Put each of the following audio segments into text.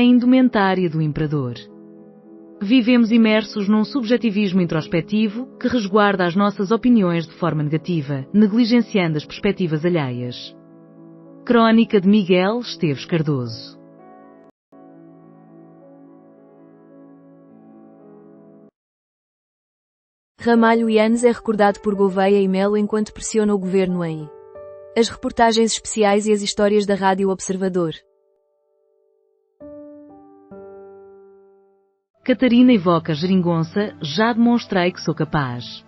A indumentária do imperador. Vivemos imersos num subjetivismo introspectivo que resguarda as nossas opiniões de forma negativa, negligenciando as perspectivas alheias. Crónica de Miguel Esteves Cardoso. Ramalho Yanes é recordado por Gouveia e Melo enquanto pressiona o governo em as reportagens especiais e as histórias da Rádio Observador. Catarina evoca Geringonça, já demonstrei que sou capaz.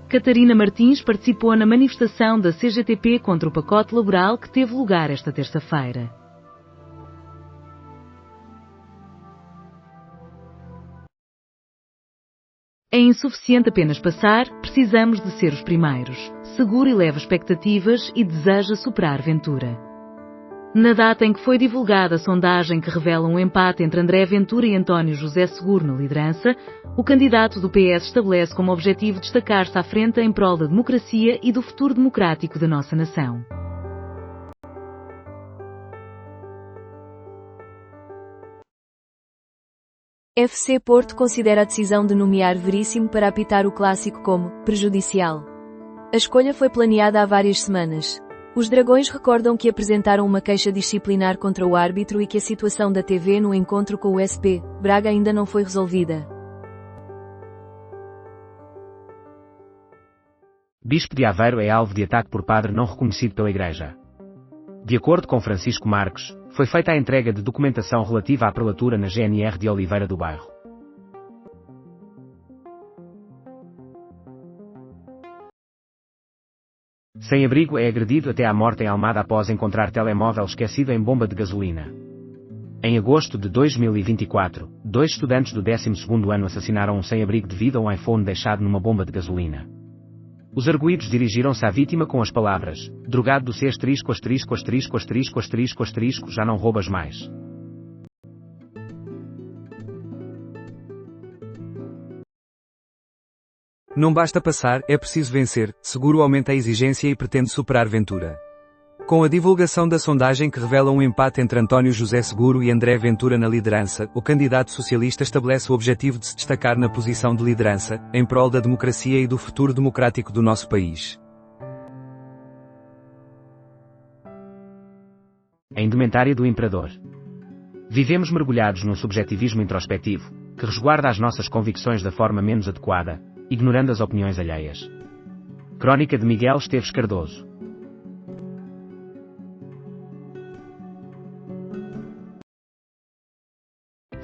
Catarina Martins participou na manifestação da CGTP contra o pacote laboral que teve lugar esta terça-feira. É insuficiente apenas passar, precisamos de ser os primeiros. Seguro eleva expectativas e deseja superar Ventura. Na data em que foi divulgada a sondagem que revela um empate entre André Ventura e António José Seguro na liderança, o candidato do PS estabelece como objetivo destacar-se à frente em prol da democracia e do futuro democrático da nossa nação. FC Porto considera a decisão de nomear Veríssimo para apitar o clássico como prejudicial. A escolha foi planeada há várias semanas. Os Dragões recordam que apresentaram uma queixa disciplinar contra o árbitro e que a situação da TV no encontro com o SP Braga ainda não foi resolvida. Bispo de Aveiro é alvo de ataque por padre não reconhecido pela Igreja. De acordo com Francisco Marques, foi feita a entrega de documentação relativa à prelatura na GNR de Oliveira do Bairro. Sem-abrigo é agredido até à morte em Almada após encontrar telemóvel esquecido em bomba de gasolina. Em agosto de 2024, 2 estudantes do 12º ano assassinaram um sem-abrigo devido a um iPhone deixado numa bomba de gasolina. Os arguidos dirigiram-se à vítima com as palavras: drogado do C asterisco asterisco asterisco asterisco asterisco asterisco, já não roubas mais. Não basta passar, é preciso vencer. Seguro aumenta a exigência e pretende superar Ventura. Com a divulgação da sondagem que revela um empate entre António José Seguro e André Ventura na liderança, o candidato socialista estabelece o objetivo de se destacar na posição de liderança, em prol da democracia e do futuro democrático do nosso país. A indumentária do imperador. Vivemos mergulhados num subjetivismo introspectivo, que resguarda as nossas convicções da forma menos adequada, ignorando as opiniões alheias. Crónica de Miguel Esteves Cardoso.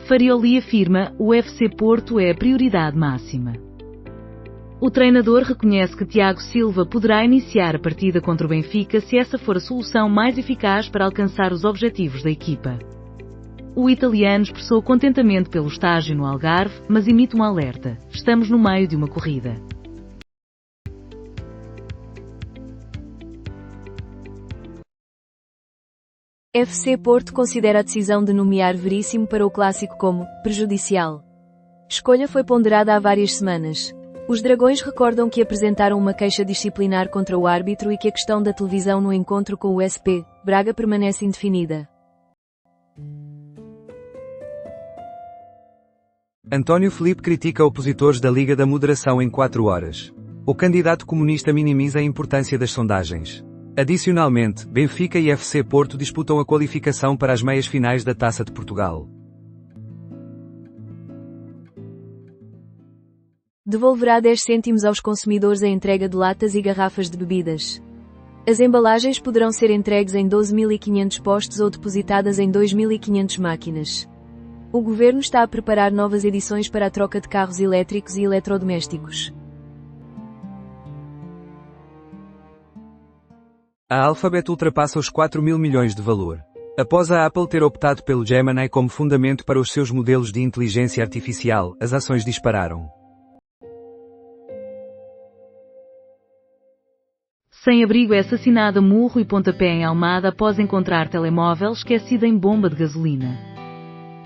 Farioli afirma: o FC Porto é a prioridade máxima. O treinador reconhece que Tiago Silva poderá iniciar a partida contra o Benfica se essa for a solução mais eficaz para alcançar os objetivos da equipa. O italiano expressou contentamento pelo estágio no Algarve, mas emite um alerta: estamos no meio de uma corrida. FC Porto considera a decisão de nomear Veríssimo para o clássico como prejudicial. Escolha foi ponderada há várias semanas. Os Dragões recordam que apresentaram uma queixa disciplinar contra o árbitro e que a questão da televisão no encontro com o SP Braga permanece indefinida. António Filipe critica opositores da Liga da Moderação em 4 horas. O candidato comunista minimiza a importância das sondagens. Adicionalmente, Benfica e FC Porto disputam a qualificação para as meias finais da Taça de Portugal. Devolverá 10 cêntimos aos consumidores a entrega de latas e garrafas de bebidas. As embalagens poderão ser entregues em 12.500 postos ou depositadas em 2.500 máquinas. O governo está a preparar novas edições para a troca de carros elétricos e eletrodomésticos. A Alphabet ultrapassa os 4.000 milhões de valor. Após a Apple ter optado pelo Gemini como fundamento para os seus modelos de inteligência artificial, as ações dispararam. Sem-abrigo é assassinado a murro e pontapé em Almada após encontrar telemóvel esquecido em bomba de gasolina.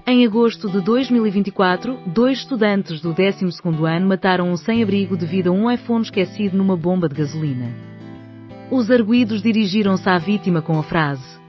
Em agosto de 2024, 2 estudantes do 12º ano mataram um sem-abrigo devido a um iPhone esquecido numa bomba de gasolina. Os arguidos dirigiram-se à vítima com a frase: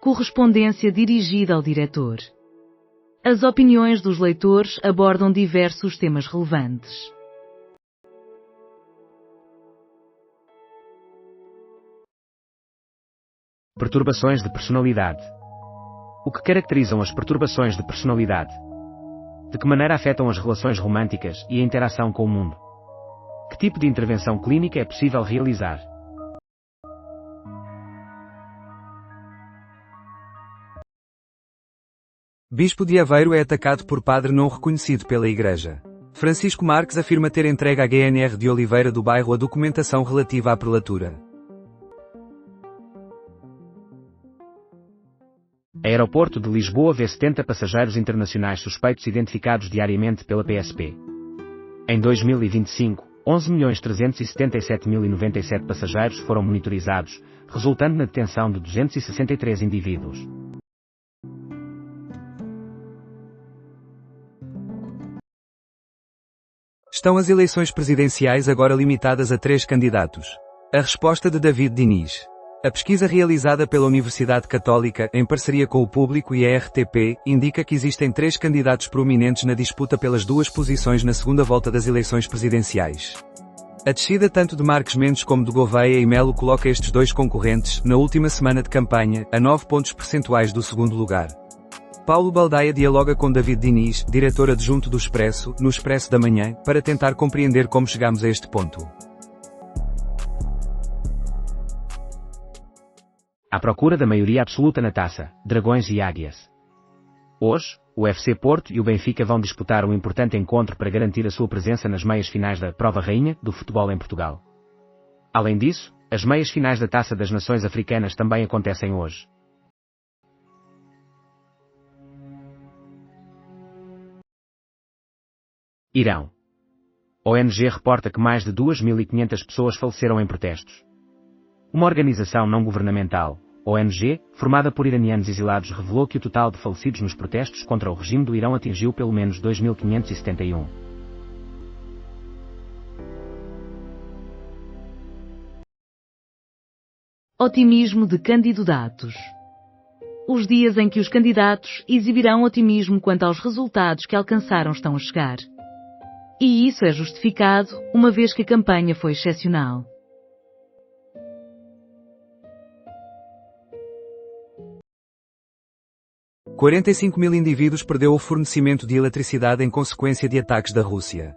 Correspondência dirigida ao diretor. As opiniões dos leitores abordam diversos temas relevantes. Perturbações de personalidade. O que caracterizam as perturbações de personalidade? De que maneira afetam as relações românticas e a interação com o mundo? Que tipo de intervenção clínica é possível realizar? Bispo de Aveiro é atacado por padre não reconhecido pela Igreja. Francisco Marques afirma ter entregue à GNR de Oliveira do Bairro a documentação relativa à prelatura. Aeroporto de Lisboa vê 70 passageiros internacionais suspeitos identificados diariamente pela PSP. Em 2025, 11.377.097 passageiros foram monitorizados, resultando na detenção de 263 indivíduos. Estão as eleições presidenciais agora limitadas a 3 candidatos? A resposta de David Diniz. A pesquisa realizada pela Universidade Católica, em parceria com o Público e a RTP, indica que existem 3 candidatos proeminentes na disputa pelas 2 posições na segunda volta das eleições presidenciais. A descida tanto de Marques Mendes como de Gouveia e Melo coloca estes 2 concorrentes, na última semana de campanha, a 9 pontos percentuais do segundo lugar. Paulo Baldaia dialoga com David Diniz, diretor adjunto do Expresso, no Expresso da Manhã, para tentar compreender como chegamos a este ponto. À procura da maioria absoluta na taça, Dragões e Águias. Hoje, o FC Porto e o Benfica vão disputar um importante encontro para garantir a sua presença nas meias finais da Prova Rainha do futebol em Portugal. Além disso, as meias finais da Taça das Nações Africanas também acontecem hoje. Irão. A ONG reporta que mais de 2.500 pessoas faleceram em protestos. Uma organização não governamental, ONG, formada por iranianos exilados, revelou que o total de falecidos nos protestos contra o regime do Irão atingiu pelo menos 2.571. Otimismo de candidatos. Os dias em que os candidatos exibirão otimismo quanto aos resultados que alcançaram estão a chegar. E isso é justificado, uma vez que a campanha foi excepcional. – 45 mil indivíduos perdeu o fornecimento de eletricidade em consequência de ataques da Rússia.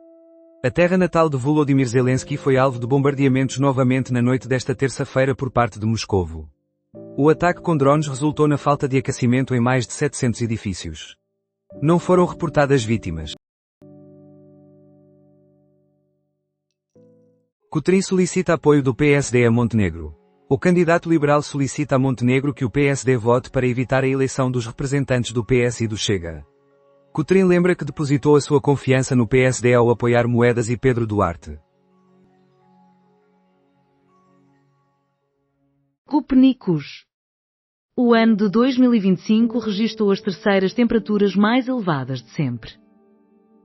A terra natal de Volodymyr Zelensky foi alvo de bombardeamentos novamente na noite desta terça-feira por parte de Moscovo. O ataque com drones resultou na falta de aquecimento em mais de 700 edifícios. Não foram reportadas vítimas. Cotrim solicita apoio do PSD a Montenegro. O candidato liberal solicita a Montenegro que o PSD vote para evitar a eleição dos representantes do PS e do Chega. Cotrim lembra que depositou a sua confiança no PSD ao apoiar Moedas e Pedro Duarte. Copernicus. O ano de 2025 registrou as terceiras temperaturas mais elevadas de sempre.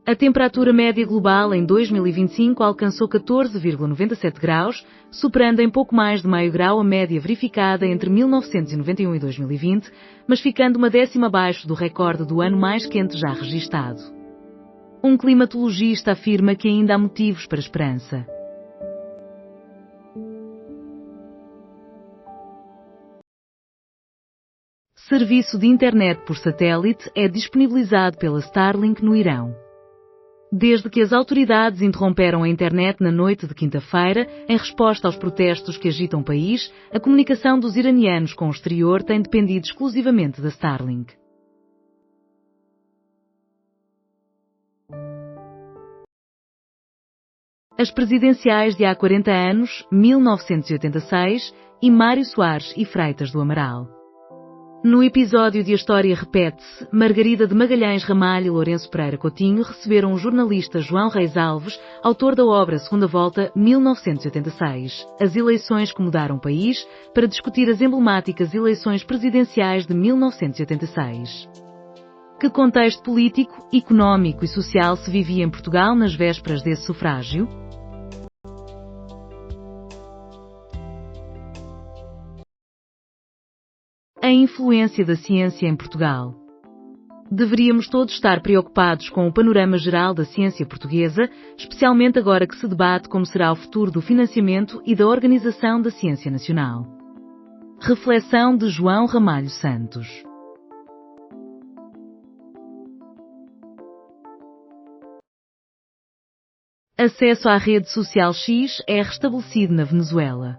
A temperatura média global em 2025 alcançou 14,97 graus, superando em pouco mais de meio grau a média verificada entre 1991 e 2020, mas ficando uma décima abaixo do recorde do ano mais quente já registado. Um climatologista afirma que ainda há motivos para esperança. Serviço de internet por satélite é disponibilizado pela Starlink no Irão. Desde que as autoridades interromperam a internet na noite de quinta-feira, em resposta aos protestos que agitam o país, a comunicação dos iranianos com o exterior tem dependido exclusivamente da Starlink. As presidenciais de há 40 anos, 1986, e Mário Soares e Freitas do Amaral. No episódio de A História Repete-se, Margarida de Magalhães Ramalho e Lourenço Pereira Coutinho receberam o jornalista João Reis Alves, autor da obra Segunda Volta, 1986, As eleições que mudaram o país, para discutir as emblemáticas eleições presidenciais de 1986. Que contexto político, económico e social se vivia em Portugal nas vésperas desse sufrágio? A influência da ciência em Portugal. Deveríamos todos estar preocupados com o panorama geral da ciência portuguesa, especialmente agora que se debate como será o futuro do financiamento e da organização da ciência nacional. Reflexão de João Ramalho Santos. Acesso à rede social X é restabelecido na Venezuela.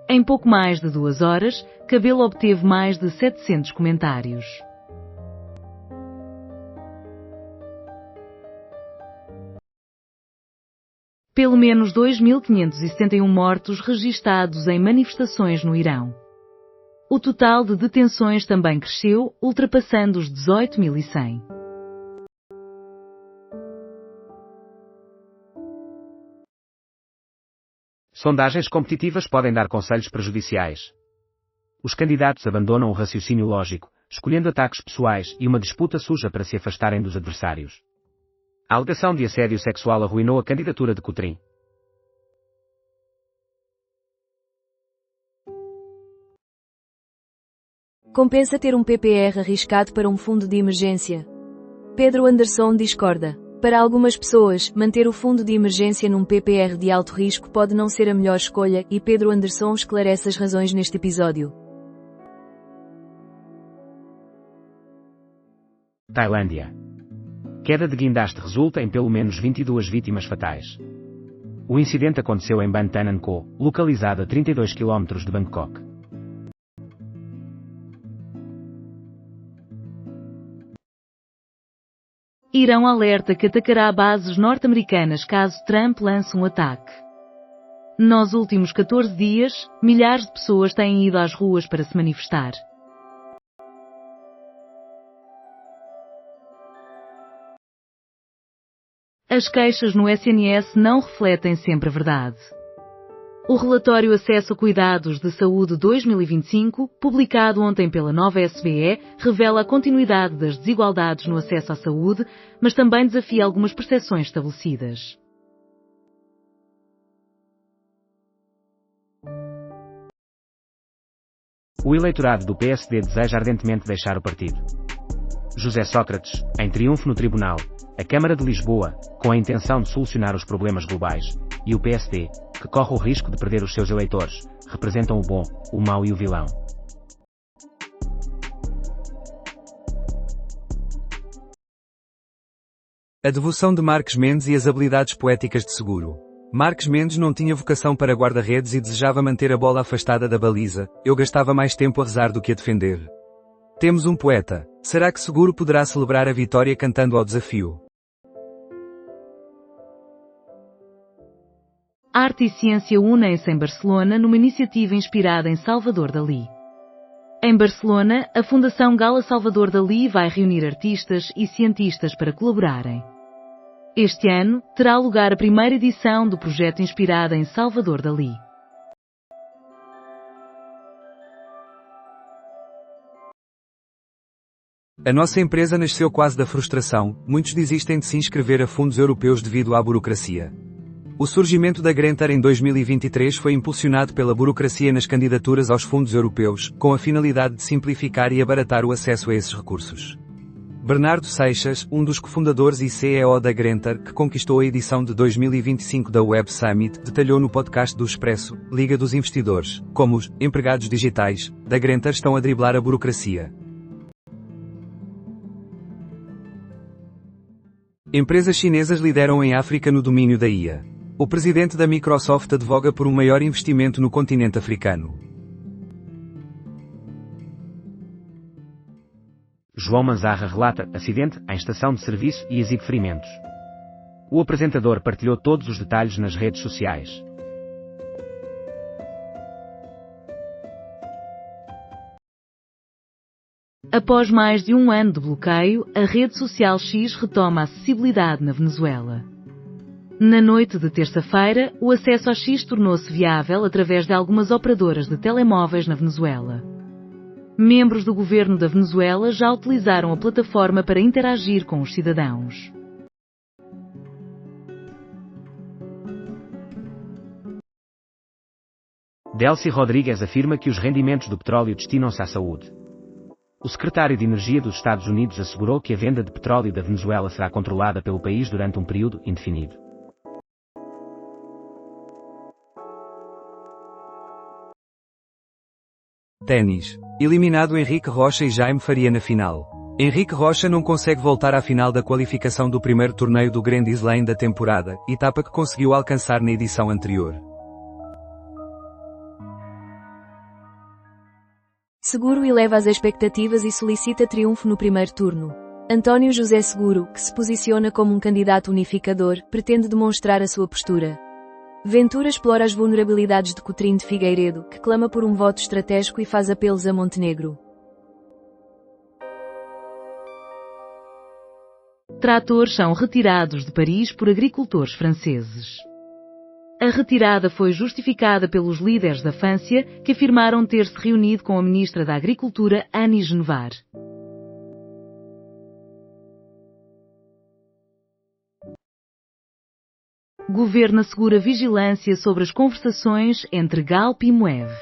Em pouco mais de 2 horas, Cabelo obteve mais de 700 comentários. Pelo menos 2.571 mortos registados em manifestações no Irão. O total de detenções também cresceu, ultrapassando os 18.100. Sondagens competitivas podem dar conselhos prejudiciais. Os candidatos abandonam o raciocínio lógico, escolhendo ataques pessoais e uma disputa suja para se afastarem dos adversários. A alegação de assédio sexual arruinou a candidatura de Coutrin. Compensa ter um PPR arriscado para um fundo de emergência? Pedro Anderson discorda. Para algumas pessoas, manter o fundo de emergência num PPR de alto risco pode não ser a melhor escolha, e Pedro Anderson esclarece as razões neste episódio. Tailândia. Queda de guindaste resulta em pelo menos 22 vítimas fatais. O incidente aconteceu em Ban Tan An Ko, localizado a 32 km de Bangkok. Irão alerta que atacará bases norte-americanas caso Trump lance um ataque. Nos últimos 14 dias, milhares de pessoas têm ido às ruas para se manifestar. As queixas no SNS não refletem sempre a verdade. O relatório Acesso a Cuidados de Saúde 2025, publicado ontem pela nova SBE, revela a continuidade das desigualdades no acesso à saúde, mas também desafia algumas percepções estabelecidas. O eleitorado do PSD deseja ardentemente deixar o partido. José Sócrates, em triunfo no tribunal, a Câmara de Lisboa, com a intenção de solucionar os problemas globais, e o PSD, que corre o risco de perder os seus eleitores, representam o bom, o mau e o vilão. A devoção de Marques Mendes e as habilidades poéticas de Seguro. Marques Mendes não tinha vocação para guarda-redes e desejava manter a bola afastada da baliza. Eu gastava mais tempo a rezar do que a defender. Temos um poeta. Será que Seguro poderá celebrar a vitória cantando ao desafio? Arte e ciência unem-se em Barcelona numa iniciativa inspirada em Salvador Dalí. Em Barcelona, a Fundação Gala Salvador Dalí vai reunir artistas e cientistas para colaborarem. Este ano, terá lugar a primeira edição do projeto inspirado em Salvador Dalí. A nossa empresa nasceu quase da frustração, muitos desistem de se inscrever a fundos europeus devido à burocracia. O surgimento da Grenter em 2023 foi impulsionado pela burocracia nas candidaturas aos fundos europeus, com a finalidade de simplificar e abaratar o acesso a esses recursos. Bernardo Seixas, um dos cofundadores e CEO da Grenter, que conquistou a edição de 2025 da Web Summit, detalhou no podcast do Expresso, Liga dos Investidores, como os empregados digitais da Grenter estão a driblar a burocracia. Empresas chinesas lideram em África no domínio da IA. O presidente da Microsoft advoga por um maior investimento no continente africano. João Manzarra relata acidente em estação de serviço e exibe ferimentos. O apresentador partilhou todos os detalhes nas redes sociais. Após mais de um ano de bloqueio, a rede social X retoma a acessibilidade na Venezuela. Na noite de terça-feira, o acesso a X tornou-se viável através de algumas operadoras de telemóveis na Venezuela. Membros do governo da Venezuela já utilizaram a plataforma para interagir com os cidadãos. Delcy Rodrigues afirma que os rendimentos do petróleo destinam-se à saúde. O secretário de Energia dos Estados Unidos assegurou que a venda de petróleo da Venezuela será controlada pelo país durante um período indefinido. Ténis. Eliminado Henrique Rocha e Jaime Faria na final. Henrique Rocha não consegue voltar à final da qualificação do primeiro torneio do Grand Slam da temporada, etapa que conseguiu alcançar na edição anterior. Seguro eleva as expectativas e solicita triunfo no primeiro turno. António José Seguro, que se posiciona como um candidato unificador, pretende demonstrar a sua postura. Ventura explora as vulnerabilidades de Coutrinho de Figueiredo, que clama por um voto estratégico e faz apelos a Montenegro. Tratores são retirados de Paris por agricultores franceses. A retirada foi justificada pelos líderes da Fância, que afirmaram ter-se reunido com a ministra da Agricultura, Annie Genevard. Governo assegura vigilância sobre as conversações entre Galp e Moev.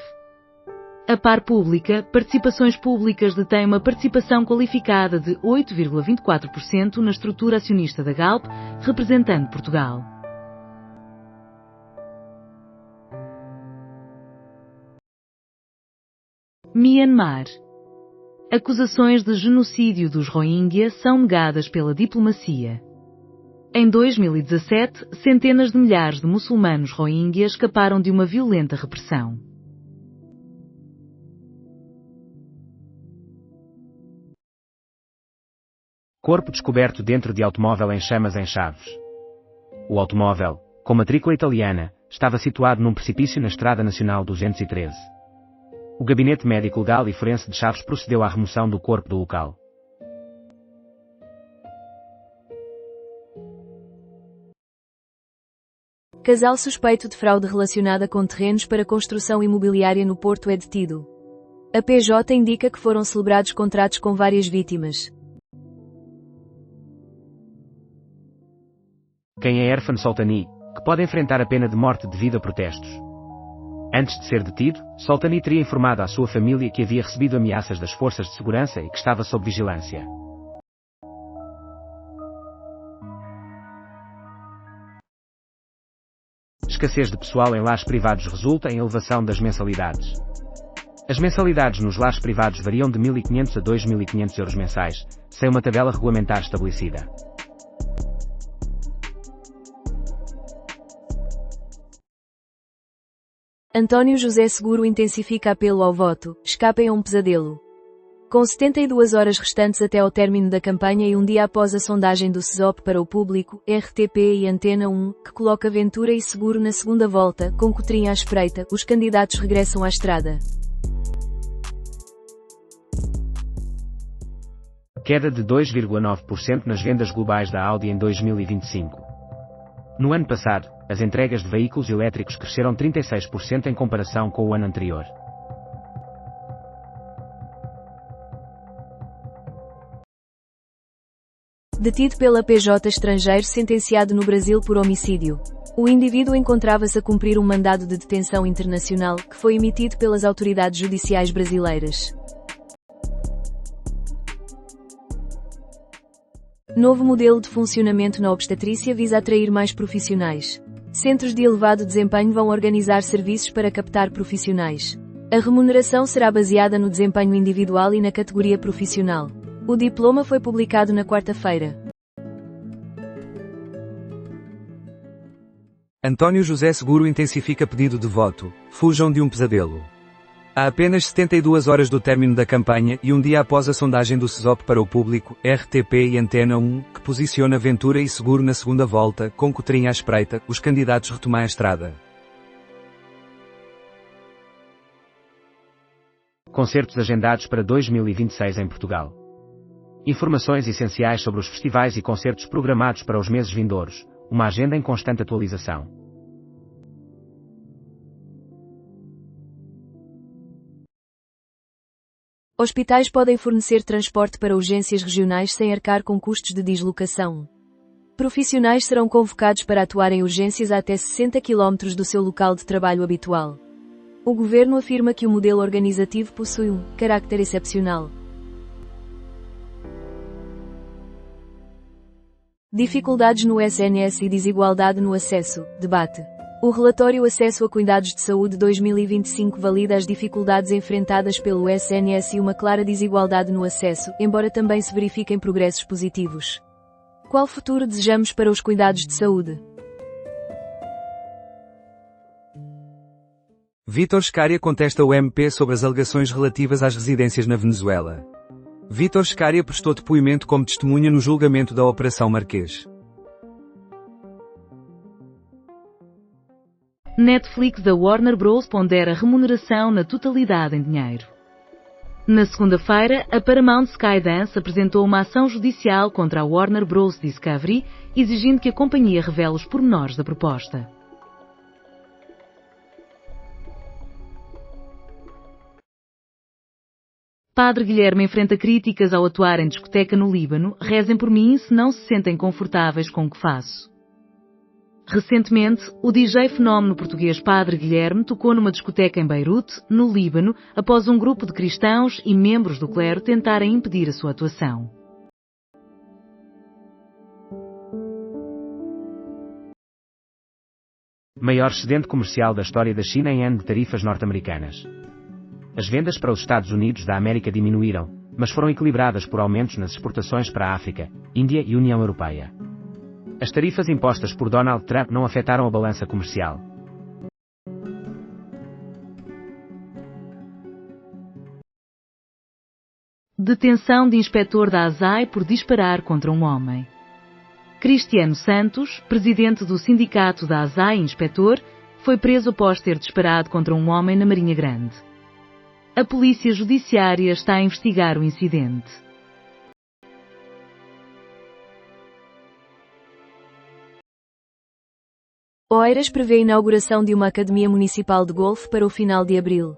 A Par Pública, Participações Públicas detém uma participação qualificada de 8,24% na estrutura acionista da Galp, representando Portugal. Myanmar. Acusações de genocídio dos Rohingya são negadas pela diplomacia. Em 2017, centenas de milhares de muçulmanos Rohingya escaparam de uma violenta repressão. Corpo descoberto dentro de automóvel em chamas em Chaves. O automóvel, com matrícula italiana, estava situado num precipício na Estrada Nacional 213. O Gabinete Médico Legal e Forense de Chaves procedeu à remoção do corpo do local. Casal suspeito de fraude relacionada com terrenos para construção imobiliária no Porto é detido. A PJ indica que foram celebrados contratos com várias vítimas. Quem é Erfan Soltani, que pode enfrentar a pena de morte devido a protestos. Antes de ser detido, Soltani teria informado à sua família que havia recebido ameaças das forças de segurança e que estava sob vigilância. Escassez de pessoal em lares privados resulta em elevação das mensalidades. As mensalidades nos lares privados variam de 1.500 a 2.500 euros mensais, sem uma tabela regulamentar estabelecida. António José Seguro intensifica apelo ao voto, escapem a um pesadelo. Com 72 horas restantes até ao término da campanha e um dia após a sondagem do CESOP para o público, RTP e Antena 1, que coloca Ventura e Seguro na segunda volta, com Coutrinho à espreita, os candidatos regressam à estrada. Queda de 2,9% nas vendas globais da Audi em 2025. No ano passado, as entregas de veículos elétricos cresceram 36% em comparação com o ano anterior. Detido pela PJ estrangeiro sentenciado no Brasil por homicídio. O indivíduo encontrava-se a cumprir um mandado de detenção internacional, que foi emitido pelas autoridades judiciais brasileiras. Novo modelo de funcionamento na obstetrícia visa atrair mais profissionais. Centros de elevado desempenho vão organizar serviços para captar profissionais. A remuneração será baseada no desempenho individual e na categoria profissional. O diploma foi publicado na quarta-feira. António José Seguro intensifica pedido de voto. Fujam de um pesadelo. Há apenas 72 horas do término da campanha e um dia após a sondagem do CESOP para o público, RTP e Antena 1, que posiciona Ventura e Seguro na segunda volta, com Coutrinho à espreita, os candidatos retomam a estrada. Concertos agendados para 2026 em Portugal. Informações essenciais sobre os festivais e concertos programados para os meses vindouros, uma agenda em constante atualização. Hospitais podem fornecer transporte para urgências regionais sem arcar com custos de deslocação. Profissionais serão convocados para atuar em urgências a até 60 km do seu local de trabalho habitual. O governo afirma que o modelo organizativo possui um carácter excepcional. Dificuldades no SNS e desigualdade no acesso. Debate. O relatório Acesso a Cuidados de Saúde 2025 valida as dificuldades enfrentadas pelo SNS e uma clara desigualdade no acesso, embora também se verifiquem progressos positivos. Qual futuro desejamos para os cuidados de saúde? Vítor Scária contesta o MP sobre as alegações relativas às residências na Venezuela. Vítor Scária prestou depoimento como testemunha no julgamento da Operação Marquês. Netflix da Warner Bros. Pondera remuneração na totalidade em dinheiro. Na segunda-feira, a Paramount Skydance apresentou uma ação judicial contra a Warner Bros. Discovery, exigindo que a companhia revele os pormenores da proposta. Padre Guilherme enfrenta críticas ao atuar em discoteca no Líbano. Rezem por mim se não se sentem confortáveis com o que faço. Recentemente, o DJ fenómeno português Padre Guilherme tocou numa discoteca em Beirute, no Líbano, após um grupo de cristãos e membros do clero tentarem impedir a sua atuação. Maior excedente comercial da história da China em ano de tarifas norte-americanas. As vendas para os Estados Unidos da América diminuíram, mas foram equilibradas por aumentos nas exportações para a África, Índia e União Europeia. As tarifas impostas por Donald Trump não afetaram a balança comercial. Detenção de inspetor da ASAI por disparar contra um homem. Cristiano Santos, presidente do sindicato da ASAI Inspetor, foi preso após ter disparado contra um homem na Marinha Grande. A Polícia Judiciária está a investigar o incidente. Oeiras prevê a inauguração de uma academia municipal de golfe para o final de abril.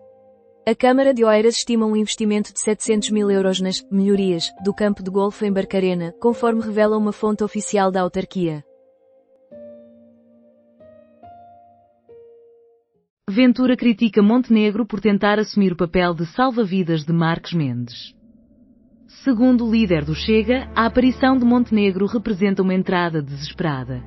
A Câmara de Oeiras estima um investimento de 700 mil euros nas melhorias do campo de golfe em Barcarena, conforme revela uma fonte oficial da autarquia. Ventura critica Montenegro por tentar assumir o papel de salva-vidas de Marques Mendes. Segundo o líder do Chega, a aparição de Montenegro representa uma entrada desesperada.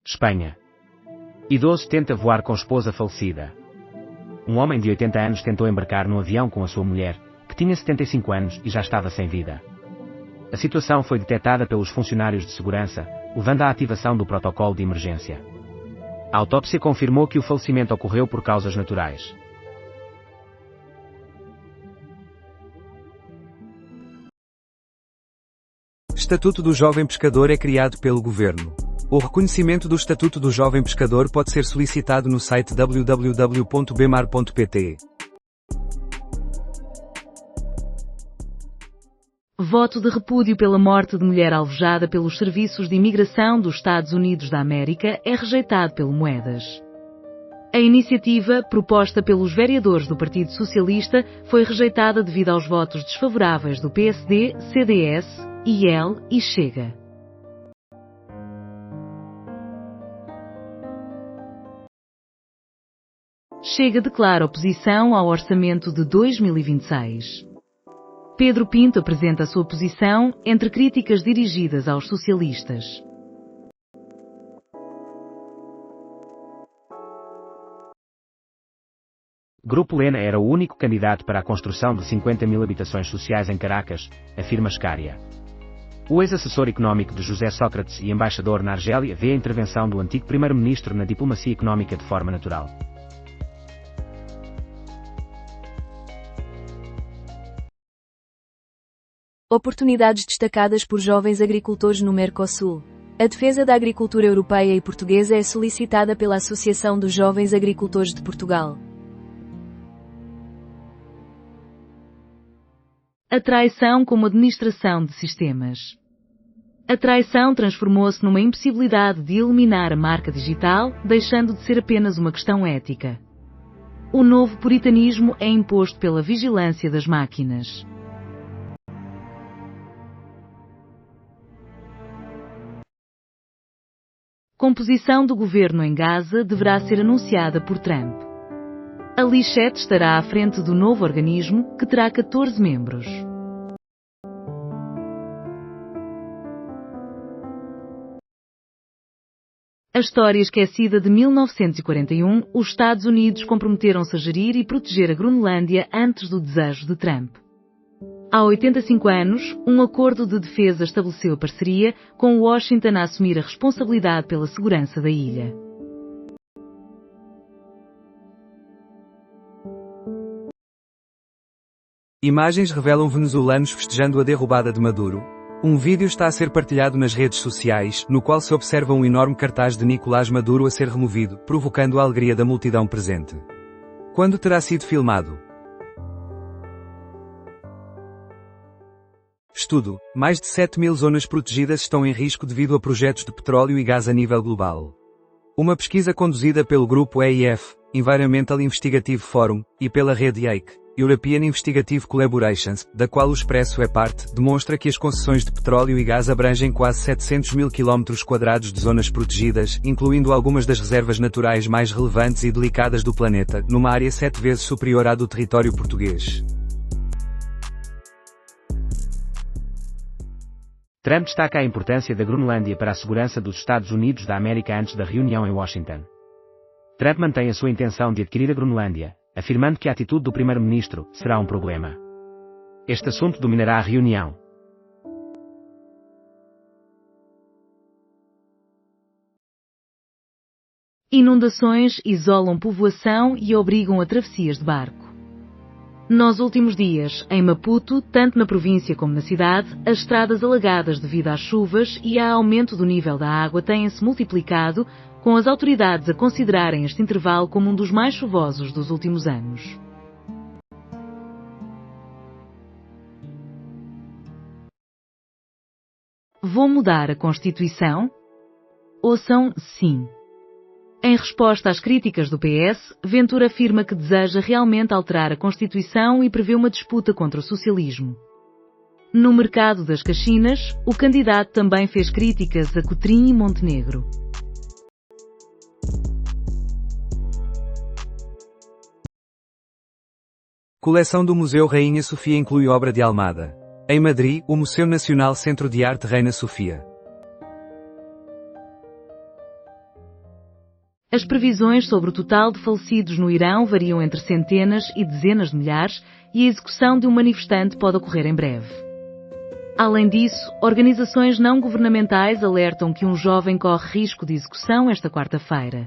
Espanha. Idoso tenta voar com esposa falecida. Um homem de 80 anos tentou embarcar num avião com a sua mulher, que tinha 75 anos e já estava sem vida. A situação foi detectada pelos funcionários de segurança, levando à ativação do protocolo de emergência. A autópsia confirmou que o falecimento ocorreu por causas naturais. Estatuto do Jovem Pescador é criado pelo Governo. O reconhecimento do Estatuto do Jovem Pescador pode ser solicitado no site www.bemar.pt. Voto de repúdio pela morte de mulher alvejada pelos serviços de imigração dos Estados Unidos da América é rejeitado pelo Moedas. A iniciativa, proposta pelos vereadores do Partido Socialista, foi rejeitada devido aos votos desfavoráveis do PSD, CDS, IEL e Chega. Chega declara oposição ao orçamento de 2026. Pedro Pinto apresenta a sua posição entre críticas dirigidas aos socialistas. Grupo Lena era o único candidato para a construção de 50 mil habitações sociais em Caracas, afirma Scária. O ex-assessor económico de José Sócrates e embaixador na Argélia vê a intervenção do antigo primeiro-ministro na diplomacia económica de forma natural. Oportunidades destacadas por jovens agricultores no Mercosul. A defesa da agricultura europeia e portuguesa é solicitada pela Associação dos Jovens Agricultores de Portugal. A traição como administração de sistemas. A traição transformou-se numa impossibilidade de eliminar a marca digital, deixando de ser apenas uma questão ética. O novo puritanismo é imposto pela vigilância das máquinas. Composição do governo em Gaza deverá ser anunciada por Trump. Ali Chet estará à frente do novo organismo, que terá 14 membros. A história esquecida de 1941, os Estados Unidos comprometeram-se a gerir e proteger a Groenlândia antes do desejo de Trump. Há 85 anos, um acordo de defesa estabeleceu a parceria, com Washington a assumir a responsabilidade pela segurança da ilha. Imagens revelam venezuelanos festejando a derrubada de Maduro. Um vídeo está a ser partilhado nas redes sociais, no qual se observa um enorme cartaz de Nicolás Maduro a ser removido, provocando a alegria da multidão presente. Quando terá sido filmado? Estudo: mais de 7.000 zonas protegidas estão em risco devido a projetos de petróleo e gás a nível global. Uma pesquisa conduzida pelo grupo EIF, Environmental Investigative Forum, e pela rede EIC, European Investigative Collaborations, da qual o Expresso é parte, demonstra que as concessões de petróleo e gás abrangem quase 700.000 km² de zonas protegidas, incluindo algumas das reservas naturais mais relevantes e delicadas do planeta, numa área 7 vezes superior à do território português. Trump destaca a importância da Groenlândia para a segurança dos Estados Unidos da América antes da reunião em Washington. Trump mantém a sua intenção de adquirir a Groenlândia, afirmando que a atitude do primeiro-ministro será um problema. Este assunto dominará a reunião. Inundações isolam povoação e obrigam a travessias de barco. Nos últimos dias, em Maputo, tanto na província como na cidade, as estradas alagadas devido às chuvas e ao aumento do nível da água têm-se multiplicado, com as autoridades a considerarem este intervalo como um dos mais chuvosos dos últimos anos. Vou mudar a Constituição? Ouçam sim. Em resposta às críticas do PS, Ventura afirma que deseja realmente alterar a Constituição e prevê uma disputa contra o socialismo. No mercado das Caxinas, o candidato também fez críticas a Coutrinho e Montenegro. Coleção do Museu Rainha Sofia inclui obra de Almada. Em Madrid, o Museu Nacional Centro de Arte Reina Sofia. As previsões sobre o total de falecidos no Irão variam entre centenas e dezenas de milhares, e a execução de um manifestante pode ocorrer em breve. Além disso, organizações não governamentais alertam que um jovem corre risco de execução esta quarta-feira.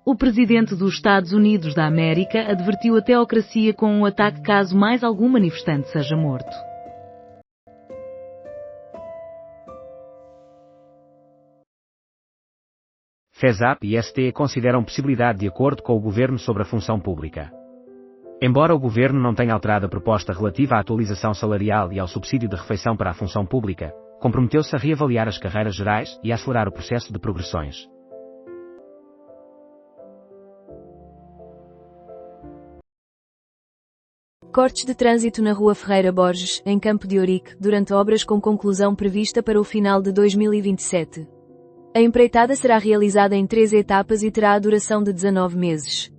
O presidente dos Estados Unidos da América advertiu a teocracia com um ataque caso mais algum manifestante seja morto. FESAP e ST consideram possibilidade de acordo com o governo sobre a função pública. Embora o governo não tenha alterado a proposta relativa à atualização salarial e ao subsídio de refeição para a função pública, comprometeu-se a reavaliar as carreiras gerais e a acelerar o processo de progressões. Cortes de trânsito na Rua Ferreira Borges, em Campo de Ourique, durante obras com conclusão prevista para o final de 2027. A empreitada será realizada em 3 etapas e terá a duração de 19 meses.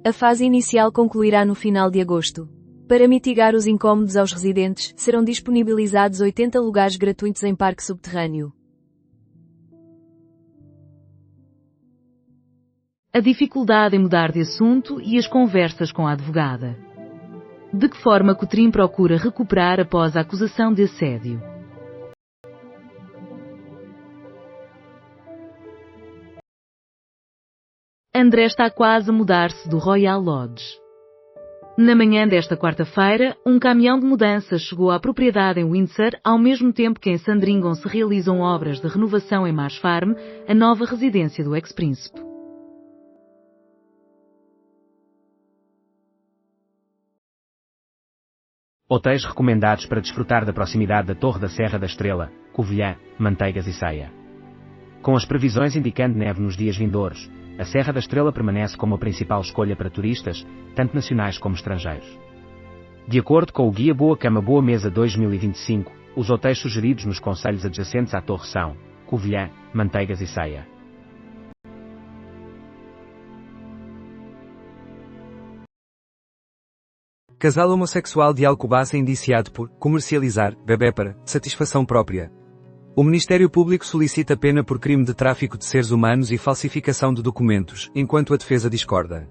A fase inicial concluirá no final de agosto. Para mitigar os incômodos aos residentes, serão disponibilizados 80 lugares gratuitos em parque subterrâneo. A dificuldade em mudar de assunto e as conversas com a advogada. De que forma Coutrinho procura recuperar após a acusação de assédio? André está quase a mudar-se do Royal Lodge. Na manhã desta quarta-feira, um caminhão de mudanças chegou à propriedade em Windsor, ao mesmo tempo que em Sandringham se realizam obras de renovação em Marsh Farm, a nova residência do ex-príncipe. Hotéis recomendados para desfrutar da proximidade da Torre da Serra da Estrela, Covilhã, Manteigas e Ceia. Com as previsões indicando neve nos dias vindouros, a Serra da Estrela permanece como a principal escolha para turistas, tanto nacionais como estrangeiros. De acordo com o Guia Boa Cama Boa Mesa 2025, os hotéis sugeridos nos concelhos adjacentes à Torre são Covilhã, Manteigas e Ceia. Casal homossexual de Alcobaça indiciado por comercializar bebê para satisfação própria. O Ministério Público solicita pena por crime de tráfico de seres humanos e falsificação de documentos, enquanto a defesa discorda.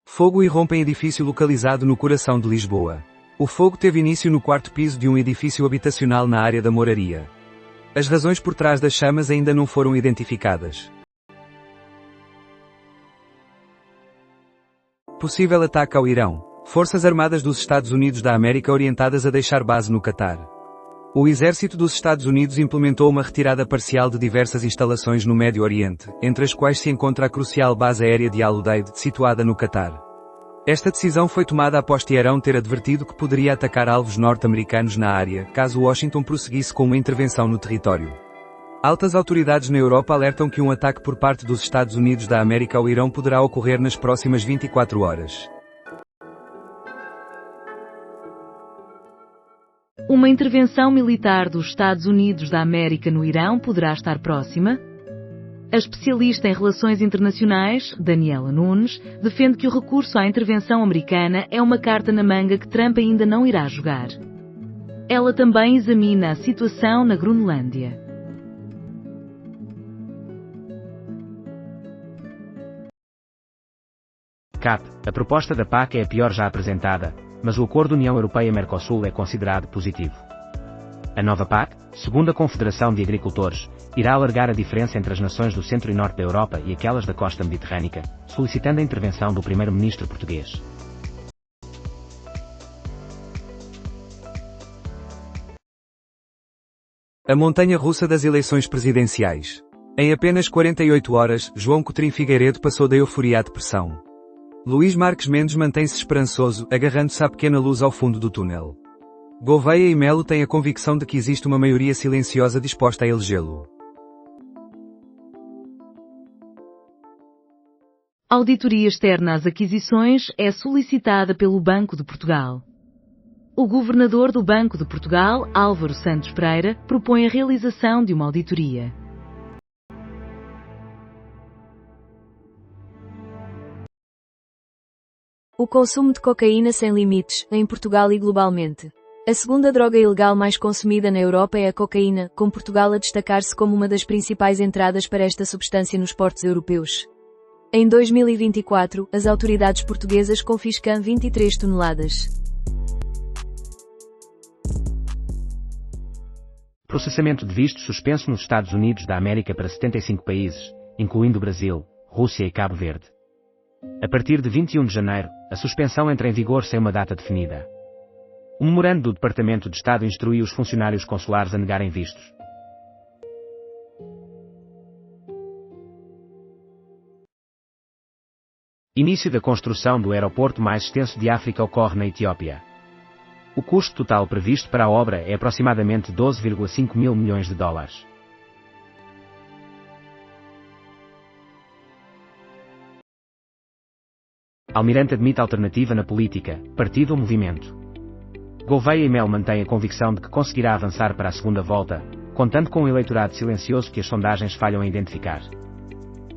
Fogo irrompe em edifício localizado no coração de Lisboa. O fogo teve início no quarto piso de um edifício habitacional na área da Moraria. As razões por trás das chamas ainda não foram identificadas. Possível ataque ao Irão. Forças Armadas dos Estados Unidos da América orientadas a deixar base no Catar. O Exército dos Estados Unidos implementou uma retirada parcial de diversas instalações no Médio Oriente, entre as quais se encontra a crucial base aérea de Al-Udeid, situada no Catar. Esta decisão foi tomada após Teherão ter advertido que poderia atacar alvos norte-americanos na área, caso Washington prosseguisse com uma intervenção no território. Altas autoridades na Europa alertam que um ataque por parte dos Estados Unidos da América ao Irão poderá ocorrer nas próximas 24 horas. Uma intervenção militar dos Estados Unidos da América no Irão poderá estar próxima? A especialista em relações internacionais, Daniela Nunes, defende que o recurso à intervenção americana é uma carta na manga que Trump ainda não irá jogar. Ela também examina a situação na Groenlândia. CAP, a proposta da PAC é a pior já apresentada, mas o acordo União Europeia-Mercosul é considerado positivo. A nova PAC, segundo a Confederação de Agricultores, irá alargar a diferença entre as nações do centro e norte da Europa e aquelas da costa mediterrânica, solicitando a intervenção do primeiro-ministro português. A montanha-russa das eleições presidenciais. Em apenas 48 horas, João Coutinho Figueiredo passou da euforia à depressão. Luís Marques Mendes mantém-se esperançoso, agarrando-se à pequena luz ao fundo do túnel. Gouveia e Melo têm a convicção de que existe uma maioria silenciosa disposta a elegê-lo. Auditoria externa às aquisições é solicitada pelo Banco de Portugal. O governador do Banco de Portugal, Álvaro Santos Pereira, propõe a realização de uma auditoria. O consumo de cocaína sem limites, em Portugal e globalmente. A segunda droga ilegal mais consumida na Europa é a cocaína, com Portugal a destacar-se como uma das principais entradas para esta substância nos portos europeus. Em 2024, as autoridades portuguesas confiscam 23 toneladas. Processamento de vistos suspenso nos Estados Unidos da América para 75 países, incluindo Brasil, Rússia e Cabo Verde. A partir de 21 de janeiro, a suspensão entra em vigor sem uma data definida. O memorando do Departamento de Estado instruiu os funcionários consulares a negarem vistos. Início da construção do aeroporto mais extenso de África ocorre na Etiópia. O custo total previsto para a obra é aproximadamente 12,5 mil milhões de dólares. Almirante admite alternativa na política, partido ou movimento. Gouveia e Melo mantém a convicção de que conseguirá avançar para a segunda volta, contando com um eleitorado silencioso que as sondagens falham a identificar.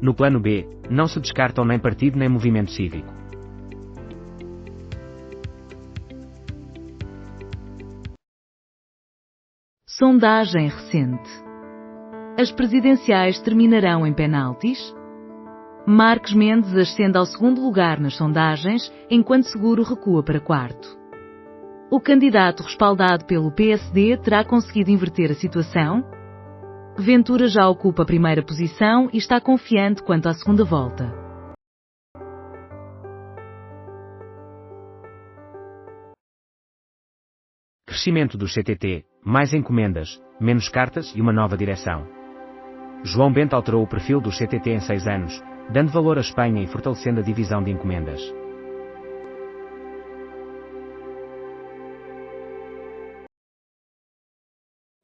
No plano B, não se descartam nem partido nem movimento cívico. Sondagem recente. As presidenciais terminarão em penaltis? Marques Mendes ascende ao segundo lugar nas sondagens, enquanto Seguro recua para quarto. O candidato respaldado pelo PSD terá conseguido inverter a situação? Ventura já ocupa a primeira posição e está confiante quanto à segunda volta. Crescimento dos CTT, mais encomendas, menos cartas e uma nova direção. João Bento alterou o perfil dos CTT em 6 anos, dando valor à Espanha e fortalecendo a divisão de encomendas.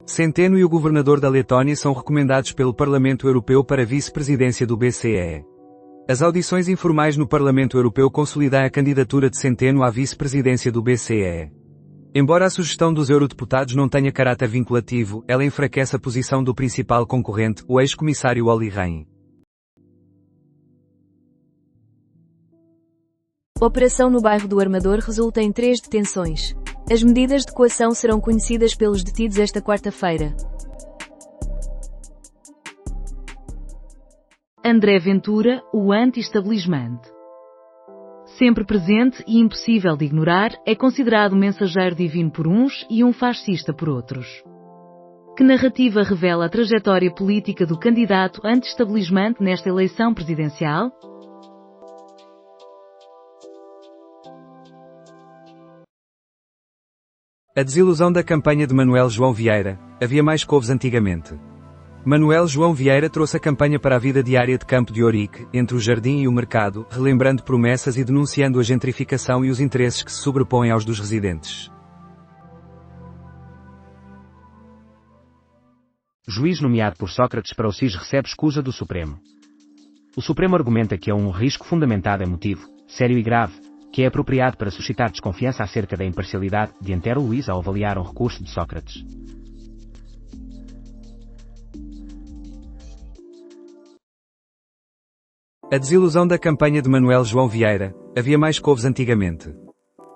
Centeno e o governador da Letónia são recomendados pelo Parlamento Europeu para a vice-presidência do BCE. As audições informais no Parlamento Europeu consolidam a candidatura de Centeno à vice-presidência do BCE. Embora a sugestão dos eurodeputados não tenha caráter vinculativo, ela enfraquece a posição do principal concorrente, o ex-comissário Olli Rehn. Operação no bairro do Armador resulta em 3 detenções. As medidas de coação serão conhecidas pelos detidos esta quarta-feira. André Ventura, o anti-establishment. Sempre presente e impossível de ignorar, é considerado um mensageiro divino por uns e um fascista por outros. Que narrativa revela a trajetória política do candidato anti-establishment nesta eleição presidencial? A desilusão da campanha de Manuel João Vieira. Havia mais couves antigamente. Manuel João Vieira trouxe a campanha para a vida diária de Campo de Ourique, entre o jardim e o mercado, relembrando promessas e denunciando a gentrificação e os interesses que se sobrepõem aos dos residentes. Juiz nomeado por Sócrates para o SIS recebe escusa do Supremo. O Supremo argumenta que é um risco fundamentado em motivo, sério e grave, que é apropriado para suscitar desconfiança acerca da imparcialidade de Antero Luís ao avaliar um recurso de Sócrates. A desilusão da campanha de Manuel João Vieira. Havia mais couves antigamente.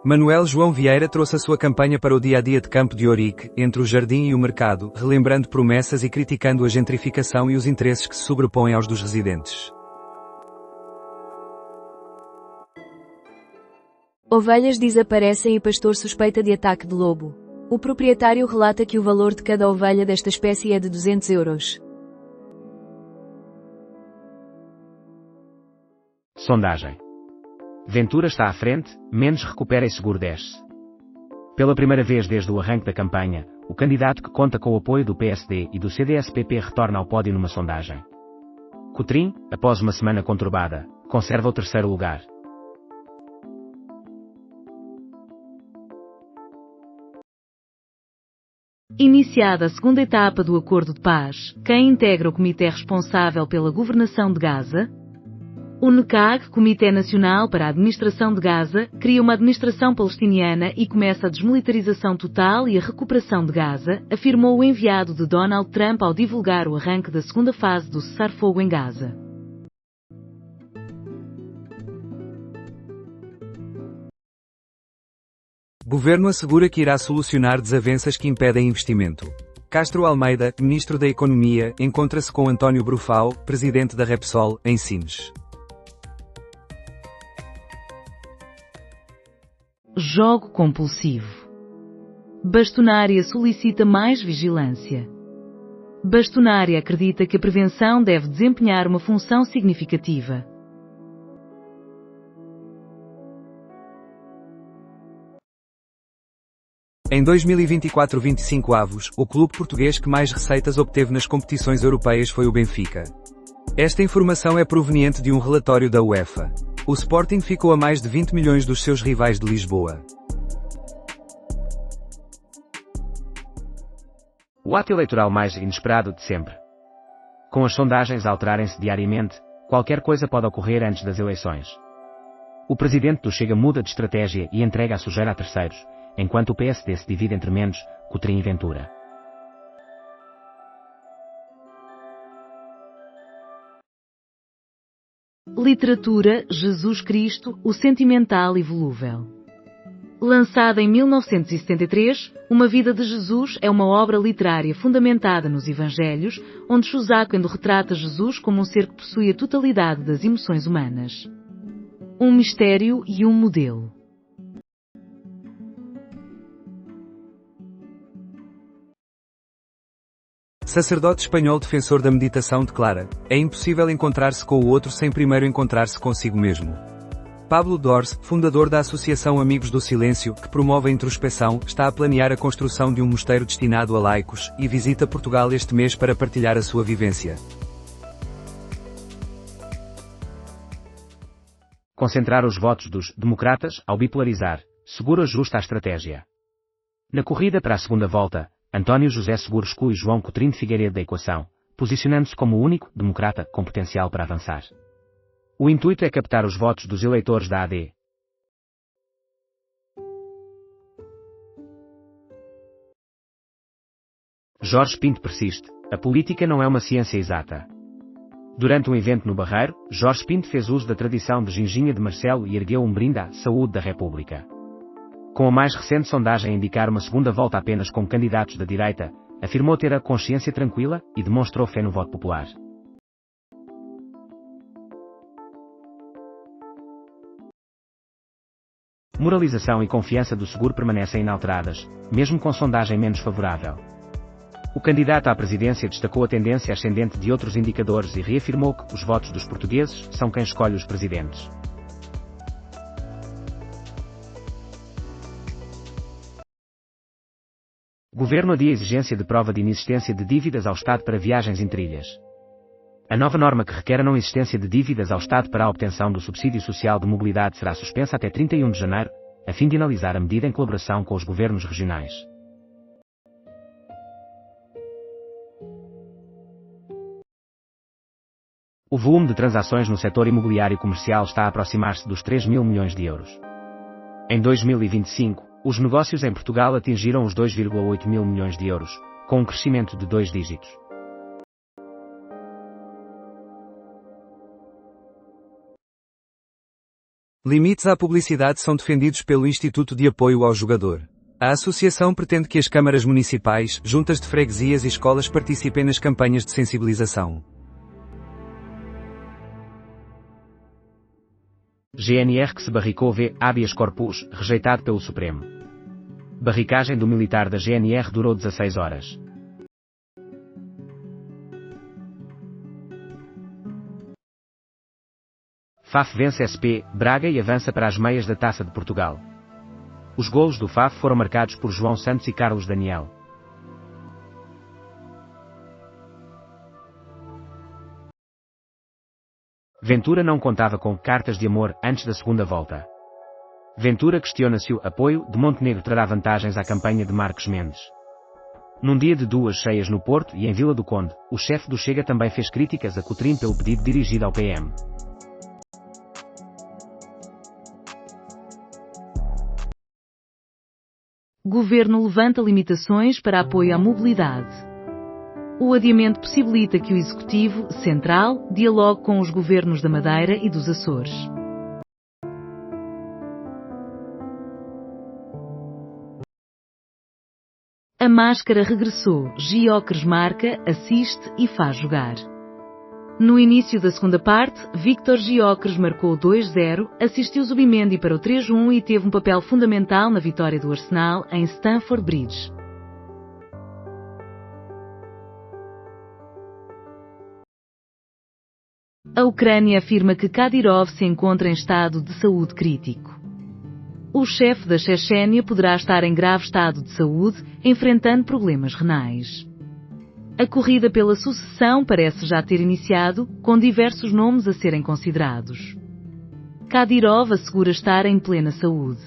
Manuel João Vieira trouxe a sua campanha para o dia-a-dia de Campo de Ourique, entre o jardim e o mercado, relembrando promessas e criticando a gentrificação e os interesses que se sobrepõem aos dos residentes. Ovelhas desaparecem e pastor suspeita de ataque de lobo. O proprietário relata que o valor de cada ovelha desta espécie é de 200 euros. Sondagem. Ventura está à frente, Mendes recupera e Seguro desce. Pela primeira vez desde o arranque da campanha, o candidato que conta com o apoio do PSD e do CDS-PP retorna ao pódio numa sondagem. Coutrinho, após uma semana conturbada, conserva o terceiro lugar. Iniciada a segunda etapa do Acordo de Paz, quem integra o comitê responsável pela governação de Gaza? O NECAG, Comitê Nacional para a Administração de Gaza, cria uma administração palestiniana e começa a desmilitarização total e a recuperação de Gaza, afirmou o enviado de Donald Trump ao divulgar o arranque da segunda fase do cessar-fogo em Gaza. Governo assegura que irá solucionar desavenças que impedem investimento. Castro Almeida, Ministro da Economia, encontra-se com António Brufau, Presidente da Repsol, em Sines. Jogo compulsivo. Bastonária solicita mais vigilância. Bastonária acredita que a prevenção deve desempenhar uma função significativa. Em 2024-25 avos, o clube português que mais receitas obteve nas competições europeias foi o Benfica. Esta informação é proveniente de um relatório da UEFA. O Sporting ficou a mais de 20 milhões dos seus rivais de Lisboa. O ato eleitoral mais inesperado de sempre. Com as sondagens a alterarem-se diariamente, qualquer coisa pode ocorrer antes das eleições. O presidente do Chega muda de estratégia e entrega a sujeira a terceiros, enquanto o PSD se divide entre Mendes, Coutrinho e Ventura. Literatura, Jesus Cristo, o sentimental e volúvel. Lançada em 1973, Uma Vida de Jesus é uma obra literária fundamentada nos Evangelhos, onde Chuzaquendo retrata Jesus como um ser que possui a totalidade das emoções humanas. Um mistério e um modelo. Sacerdote espanhol defensor da meditação declara: é impossível encontrar-se com o outro sem primeiro encontrar-se consigo mesmo. Pablo Dors, fundador da Associação Amigos do Silêncio, que promove a introspeção, está a planear a construção de um mosteiro destinado a laicos, e visita Portugal este mês para partilhar a sua vivência. Concentrar os votos dos democratas ao bipolarizar, segura justa a estratégia. Na corrida para a segunda volta, António José Seguro exclui João Coutinho de Figueiredo da equação, posicionando-se como o único democrata com potencial para avançar. O intuito é captar os votos dos eleitores da AD. Jorge Pinto persiste: a política não é uma ciência exata. Durante um evento no Barreiro, Jorge Pinto fez uso da tradição de ginginha de Marcelo e ergueu um brinde à saúde da República. Com a mais recente sondagem a indicar uma segunda volta apenas com candidatos da direita, afirmou ter a consciência tranquila e demonstrou fé no voto popular. Moralização e confiança do seguro permanecem inalteradas, mesmo com sondagem menos favorável. O candidato à presidência destacou a tendência ascendente de outros indicadores e reafirmou que os votos dos portugueses são quem escolhe os presidentes. Governo adia a exigência de prova de inexistência de dívidas ao Estado para viagens intrilhas. A nova norma que requer a não existência de dívidas ao Estado para a obtenção do subsídio social de mobilidade será suspensa até 31 de janeiro, a fim de analisar a medida em colaboração com os governos regionais. O volume de transações no setor imobiliário comercial está a aproximar-se dos 3 mil milhões de euros. Em 2025, os negócios em Portugal atingiram os 2,8 mil milhões de euros, com um crescimento de 2 dígitos. Limites à publicidade são defendidos pelo Instituto de Apoio ao Jogador. A associação pretende que as câmaras municipais, juntas de freguesias e escolas participem nas campanhas de sensibilização. GNR que se barricou vê habeas corpus, rejeitado pelo Supremo. Barricagem do militar da GNR durou 16 horas. FAF vence SP, Braga e avança para as meias da Taça de Portugal. Os golos do FAF foram marcados por João Santos e Carlos Daniel. Ventura não contava com cartas de amor antes da segunda volta. Ventura questiona se o apoio de Montenegro trará vantagens à campanha de Marcos Mendes. Num dia de duas cheias no Porto e em Vila do Conde, o chefe do Chega também fez críticas a Coutinho pelo pedido dirigido ao PM. Governo levanta limitações para apoio à mobilidade. O adiamento possibilita que o Executivo Central dialogue com os governos da Madeira e dos Açores. A máscara regressou, Gyökeres marca, assiste e faz jogar. No início da segunda parte, Viktor Gyökeres marcou 2-0, assistiu Zubimendi para o 3-1 e teve um papel fundamental na vitória do Arsenal em Stamford Bridge. A Ucrânia afirma que Kadyrov se encontra em estado de saúde crítico. O chefe da Chechênia poderá estar em grave estado de saúde, enfrentando problemas renais. A corrida pela sucessão parece já ter iniciado, com diversos nomes a serem considerados. Kadyrov assegura estar em plena saúde.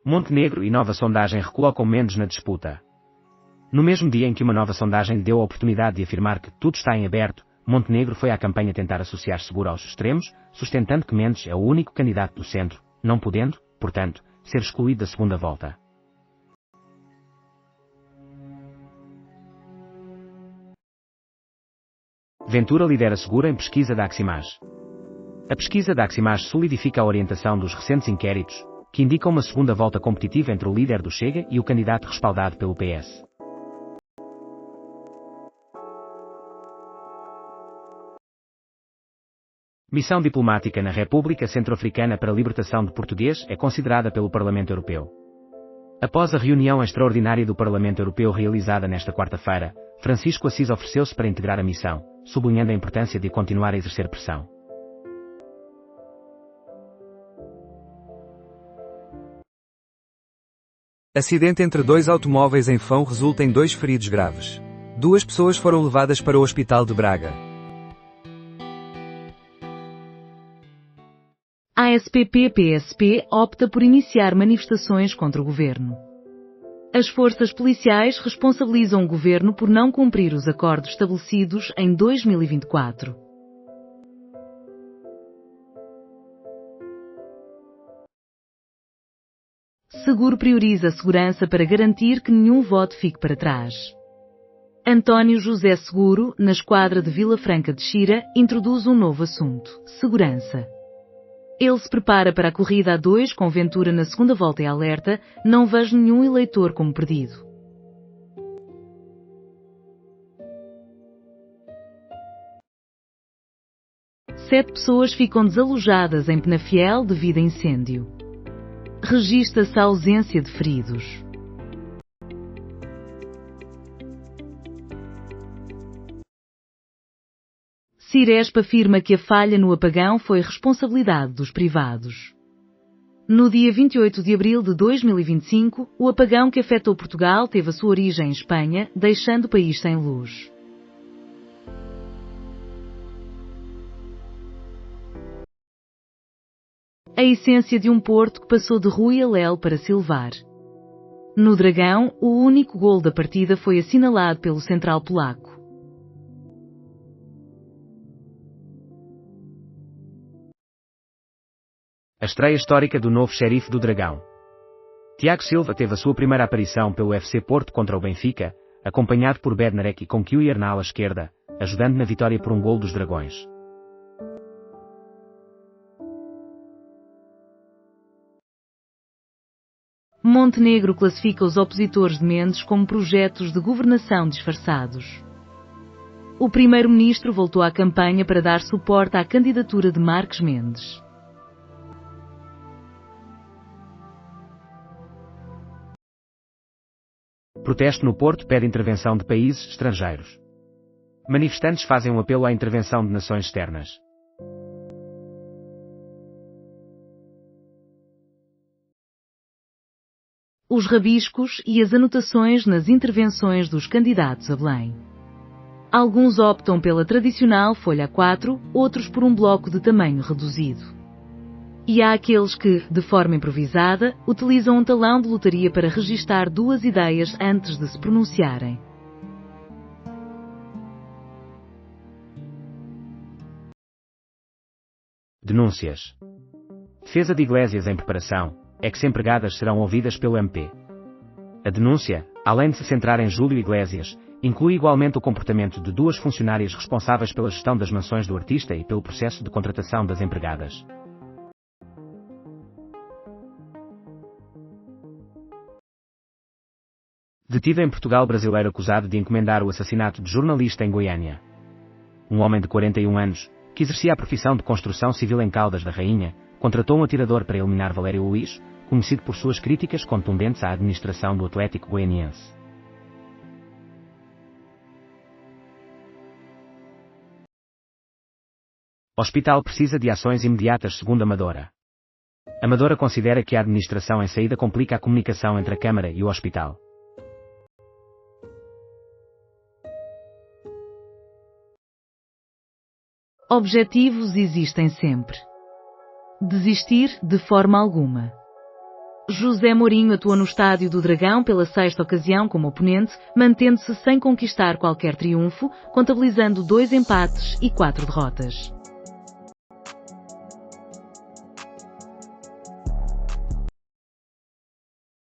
Montenegro e nova sondagem recolocam Mendes na disputa. No mesmo dia em que uma nova sondagem lhe deu a oportunidade de afirmar que tudo está em aberto, Montenegro foi à campanha tentar associar Seguro aos extremos, sustentando que Mendes é o único candidato do centro, não podendo, portanto, ser excluído da segunda volta. Ventura lidera Seguro em pesquisa da Aximage. A pesquisa da Aximage solidifica a orientação dos recentes inquéritos, que indicam uma segunda volta competitiva entre o líder do Chega e o candidato respaldado pelo PS. Missão diplomática na República Centro-Africana para a Libertação de Português é considerada pelo Parlamento Europeu. Após a reunião extraordinária do Parlamento Europeu realizada nesta quarta-feira, Francisco Assis ofereceu-se para integrar a missão, sublinhando a importância de continuar a exercer pressão. Acidente entre dois automóveis em Fão resulta em 2 feridos graves. 2 pessoas foram levadas para o Hospital de Braga. A ASPP-PSP opta por iniciar manifestações contra o governo. As forças policiais responsabilizam o governo por não cumprir os acordos estabelecidos em 2024. Seguro prioriza a segurança para garantir que nenhum voto fique para trás. António José Seguro, na esquadra de Vila Franca de Xira, introduz um novo assunto: segurança. Ele se prepara para a corrida a 2 com Ventura na segunda volta e alerta: não vejo nenhum eleitor como perdido. Sete pessoas ficam desalojadas em Penafiel devido a incêndio. Registra-se a ausência de feridos. Ciresp afirma que a falha no apagão foi responsabilidade dos privados. No dia 28 de abril de 2025, o apagão que afetou Portugal teve a sua origem em Espanha, deixando o país sem luz. A essência de um Porto que passou de Rui Alel para Silvar. No Dragão, o único gol da partida foi assinalado pelo central polaco. A estreia histórica do novo xerife do Dragão. Tiago Silva teve a sua primeira aparição pelo FC Porto contra o Benfica, acompanhado por Bednarek e com Kiwier na ala esquerda, ajudando na vitória por um gol dos Dragões. Montenegro classifica os opositores de Mendes como projetos de governação disfarçados. O primeiro-ministro voltou à campanha para dar suporte à candidatura de Marques Mendes. Protesto no Porto pede intervenção de países estrangeiros. Manifestantes fazem um apelo à intervenção de nações externas. Os rabiscos e as anotações nas intervenções dos candidatos a Belém. Alguns optam pela tradicional folha A4, outros por um bloco de tamanho reduzido. E há aqueles que, de forma improvisada, utilizam um talão de lotaria para registar 2 ideias antes de se pronunciarem. Denúncias. Defesa de Iglesias em preparação. Ex-empregadas serão ouvidas pelo MP. A denúncia, além de se centrar em Júlio Iglesias, inclui igualmente o comportamento de 2 funcionárias responsáveis pela gestão das mansões do artista e pelo processo de contratação das empregadas. Detido em Portugal brasileiro acusado de encomendar o assassinato de jornalista em Goiânia. Um homem de 41 anos, que exercia a profissão de construção civil em Caldas da Rainha, contratou um atirador para eliminar Valério Luís, conhecido por suas críticas contundentes à administração do Atlético Goianiense. Hospital precisa de ações imediatas segundo Amadora. Amadora considera que a administração em saída complica a comunicação entre a Câmara e o hospital. Objetivos existem sempre. Desistir, de forma alguma. José Mourinho atua no Estádio do Dragão pela 6ª ocasião como oponente, mantendo-se sem conquistar qualquer triunfo, contabilizando 2 empates e 4 derrotas.